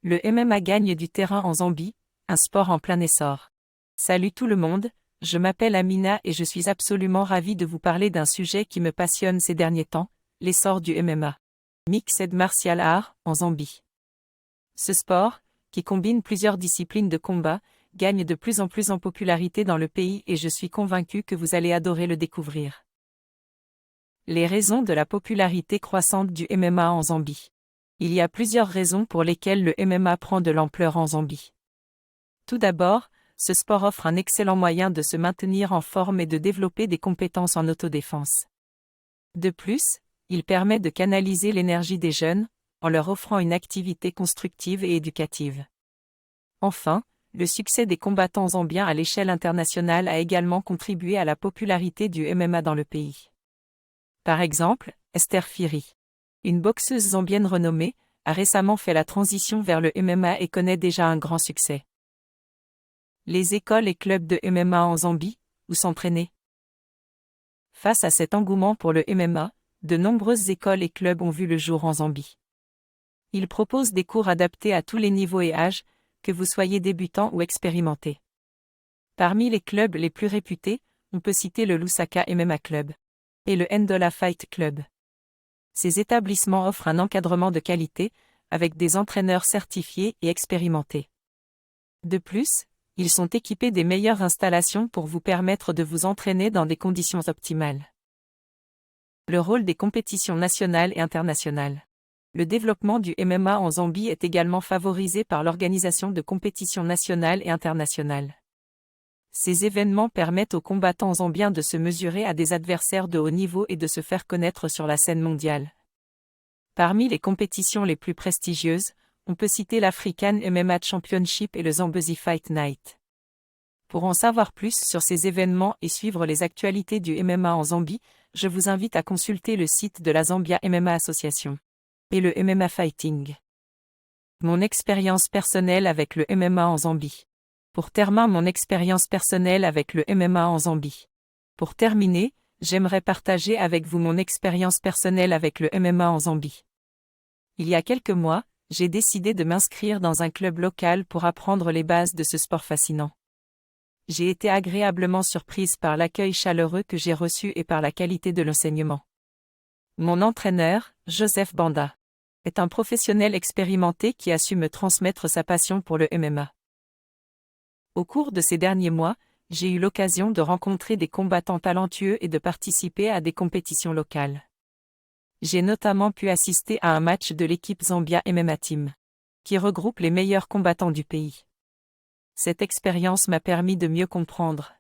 Le MMA gagne du terrain en Zambie, un sport en plein essor. Salut tout le monde, je m'appelle Amina et je suis absolument ravie de vous parler d'un sujet qui me passionne ces derniers temps, l'essor du MMA. Mixed Martial Art, en Zambie. Ce sport, qui combine plusieurs disciplines de combat, gagne de plus en plus en popularité dans le pays et je suis convaincue que vous allez adorer le découvrir. Les raisons de la popularité croissante du MMA en Zambie. Il y a plusieurs raisons pour lesquelles le MMA prend de l'ampleur en Zambie. Tout d'abord, ce sport offre un excellent moyen de se maintenir en forme et de développer des compétences en autodéfense. De plus, il permet de canaliser l'énergie des jeunes, en leur offrant une activité constructive et éducative. Enfin, le succès des combattants zambiens à l'échelle internationale a également contribué à la popularité du MMA dans le pays. Par exemple, Esther Firi, une boxeuse zambienne renommée, a récemment fait la transition vers le MMA et connaît déjà un grand succès. Les écoles et clubs de MMA en Zambie, où s'entraîner? Face à cet engouement pour le MMA, de nombreuses écoles et clubs ont vu le jour en Zambie. Ils proposent des cours adaptés à tous les niveaux et âges, que vous soyez débutant ou expérimenté. Parmi les clubs les plus réputés, on peut citer le Lusaka MMA Club et le Ndola Fight Club. Ces établissements offrent un encadrement de qualité, avec des entraîneurs certifiés et expérimentés. De plus, ils sont équipés des meilleures installations pour vous permettre de vous entraîner dans des conditions optimales. Le rôle des compétitions nationales et internationales. Le développement du MMA en Zambie est également favorisé par l'organisation de compétitions nationales et internationales. Ces événements permettent aux combattants zambiens de se mesurer à des adversaires de haut niveau et de se faire connaître sur la scène mondiale. Parmi les compétitions les plus prestigieuses, on peut citer l'African MMA Championship et le Zambezi Fight Night. Pour en savoir plus sur ces événements et suivre les actualités du MMA en Zambie, je vous invite à consulter le site de la Zambia MMA Association et le MMA Fighting. Mon expérience personnelle avec le MMA en Zambie. Pour terminer mon expérience personnelle avec le MMA en Zambie. Pour terminer, j'aimerais partager avec vous mon expérience personnelle avec le MMA en Zambie. Il y a quelques mois, j'ai décidé de m'inscrire dans un club local pour apprendre les bases de ce sport fascinant. J'ai été agréablement surprise par l'accueil chaleureux que j'ai reçu et par la qualité de l'enseignement. Mon entraîneur, Joseph Banda, est un professionnel expérimenté qui a su me transmettre sa passion pour le MMA. Au cours de ces derniers mois, j'ai eu l'occasion de rencontrer des combattants talentueux et de participer à des compétitions locales. J'ai notamment pu assister à un match de l'équipe Zambia MMA Team, qui regroupe les meilleurs combattants du pays. Cette expérience m'a permis de mieux comprendre